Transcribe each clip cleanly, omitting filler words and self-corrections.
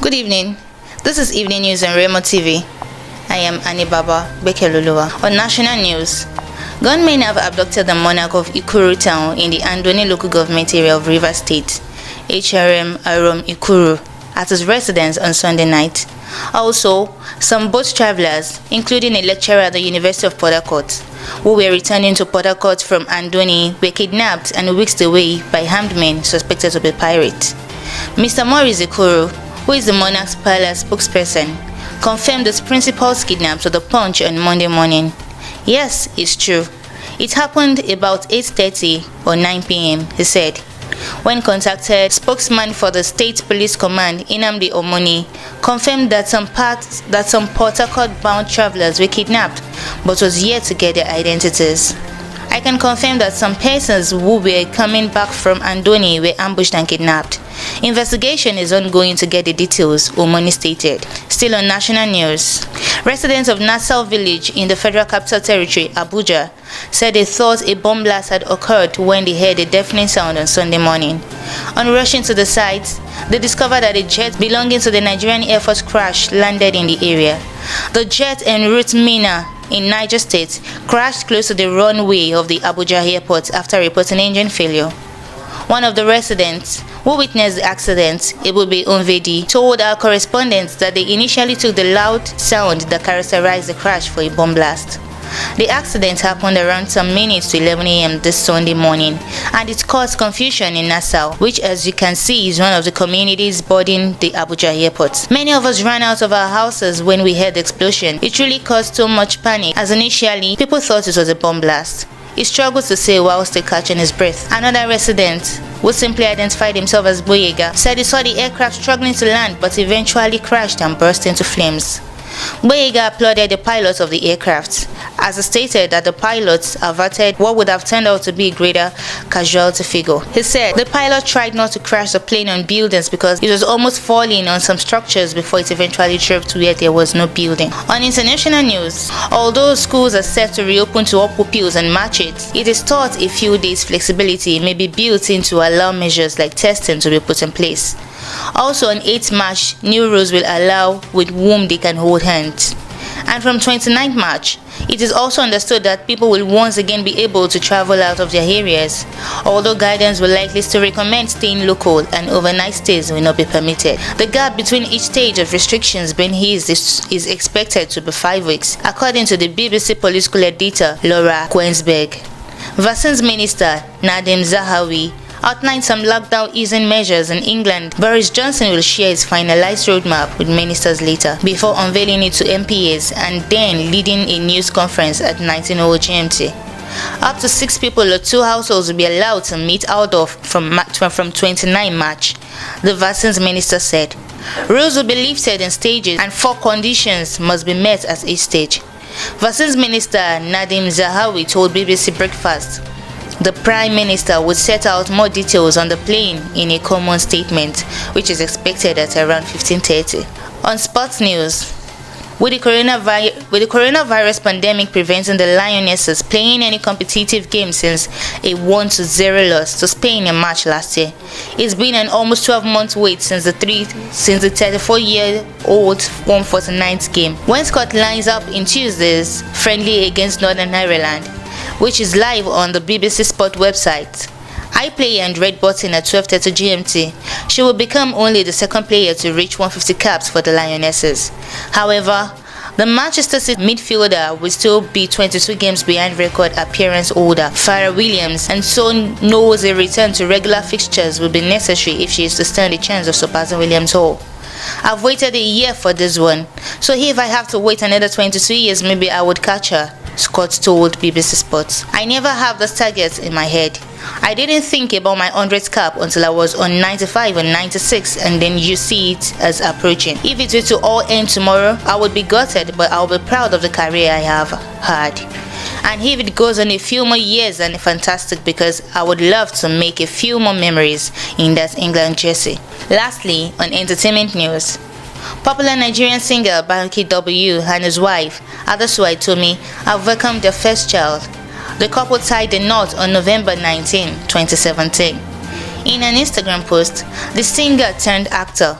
Good evening. This is Evening News on Remo TV. I am Annie Baba Bekeluluwa. On national news, gunmen have abducted the monarch of Ikuru town in the Andoni local government area of Rivers State, HRM Arom Ikuru, at his residence on Sunday night. Also, some boat travelers, including a lecturer at the University of Port Harcourt, who were returning to Port Harcourt from Andoni, were kidnapped and whisked away by armed men suspected to be pirates. Mr. Maurice Ikuru, who is the monarch's palace spokesperson, confirmed his principal's kidnap to the Punch on Monday morning. Yes, it's true. It happened about 8:30 or 9 p.m., he said. When contacted, spokesman for the State Police Command, Inamdi Omoni, confirmed that some Port Harcourt-bound travelers were kidnapped, but was yet to get their identities. I can confirm that some persons who were coming back from Andoni were ambushed and kidnapped. Investigation is ongoing to get the details, Omoni stated. Still on national news, residents of Nassau village in the Federal Capital Territory, Abuja, said they thought a bomb blast had occurred when they heard a deafening sound on Sunday morning. On rushing to the site, they discovered that a jet belonging to the Nigerian Air Force crash landed in the area. The jet en route Mina in Niger State crashed close to the runway of the Abuja airport after reporting engine failure. One of the residents who witnessed the accident, Ebube Onvedi, told our correspondent that they initially took the loud sound that characterized the crash for a bomb blast. The accident happened around some minutes to 11 a.m. this Sunday morning, and it caused confusion in Nassau, which, as you can see, is one of the communities boarding the Abuja airport. Many of us ran out of our houses when we heard the explosion. It really caused so much panic, as initially people thought it was a bomb blast. He struggled to say while still catching his breath. Another resident, who simply identified himself as Boyega, said he saw the aircraft struggling to land but eventually crashed and burst into flames. Boyega applauded the pilots of the aircraft, as he stated that the pilots averted what would have turned out to be a greater casualty figure. He said the pilot tried not to crash the plane on buildings because it was almost falling on some structures before it eventually drove to where there was no building. On international news, although schools are set to reopen to all pupils and March it is thought a few days flexibility may be built in to allow measures like testing to be put in place. Also on 8th March, new rules will allow with whom they can hold hands. And from 29th March, it is also understood that people will once again be able to travel out of their areas, although guidance will likely still recommend staying local and overnight stays will not be permitted. The gap between each stage of restrictions being eased is expected to be 5 weeks, according to the BBC political editor Laura Queensberg. Vaccines Minister Nadim Zahawi outlined some lockdown easing measures in England. Boris Johnson will share his finalized roadmap with ministers later, before unveiling it to MPs and then leading a news conference at 19:00 GMT. Up to 6 people or 2 households will be allowed to meet outdoors from 29 March, the vaccines minister said. Rules will be lifted in stages and 4 conditions must be met at each stage. Vaccines Minister Nadim Zahawi told BBC Breakfast the Prime Minister would set out more details on the plane in a common statement, which is expected at around 15:30. On sports news, with the coronavirus pandemic preventing the Lionesses playing any competitive game since a 1-0 loss to Spain in March last year, it's been an almost 12-month wait since the 34-year-old 149th game, when Scotland lines up in Tuesday's friendly against Northern Ireland, which is live on the BBC Sport website. iPlay and Red Button at 12:30 GMT. She will become only the second player to reach 150 caps for the Lionesses. However, the Manchester City midfielder will still be 22 games behind record appearance holder Farrah Williams, and so knows a return to regular fixtures will be necessary if she is to stand a chance of surpassing Williams' haul. I've waited a year for this one, so if I have to wait another 22 years, maybe I would catch her, Scott told BBC Sports. I never have those targets in my head. I didn't think about my 100th cap until I was on 95 and 96, and then you see it as approaching. If it were to all end tomorrow, I would be gutted, but I'll be proud of the career I have had. And if it goes on a few more years, then fantastic, because I would love to make a few more memories in that England jersey. Lastly, on entertainment news, popular Nigerian singer Banky W and his wife Adesua Tomi have welcomed their first child. The couple tied the knot on November 19, 2017. In an Instagram post, the singer turned actor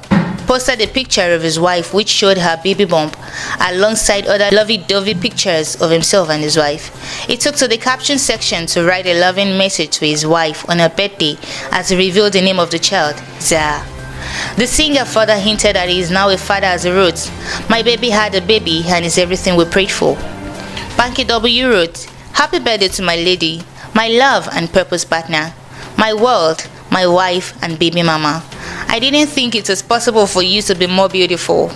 posted a picture of his wife which showed her baby bump alongside other lovey-dovey pictures of himself and his wife. He took to the caption section to write a loving message to his wife on her birthday as he revealed the name of the child, Zah. The singer further hinted that he is now a father as he wrote, "My baby had a baby and is everything we prayed for." Banky W wrote, "Happy birthday to my lady, my love and purpose partner, my world, my wife and baby mama. I didn't think it was possible for you to be more beautiful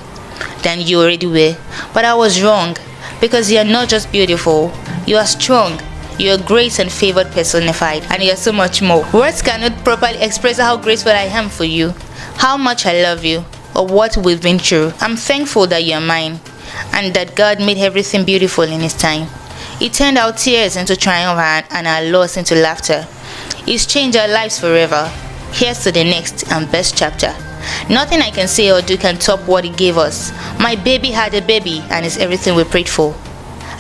than you already were, but I was wrong, because you are not just beautiful, you are strong, you are grace and favored personified, and you are so much more. Words cannot properly express how grateful I am for you, how much I love you, or what we've been through. I'm thankful that you are mine, and that God made everything beautiful in His time. He turned our tears into triumph and our loss into laughter. He's changed our lives forever. Here's to the next and best chapter. Nothing I can say or do can top what He gave us. My baby had a baby and is everything we prayed for."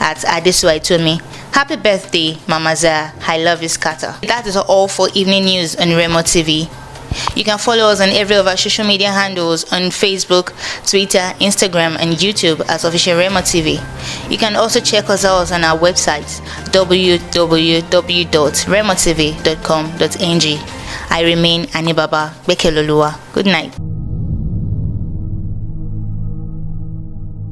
At Adesua told me, "Happy birthday, Mama Zah. I love you, scatter." That is all for evening news on Remo TV. You can follow us on every of our social media handles on Facebook, Twitter, Instagram, and YouTube as Official Remo TV. You can also check us out on our website www.remotv.com.ng. I remain Anibaba Bekelolua. Good night.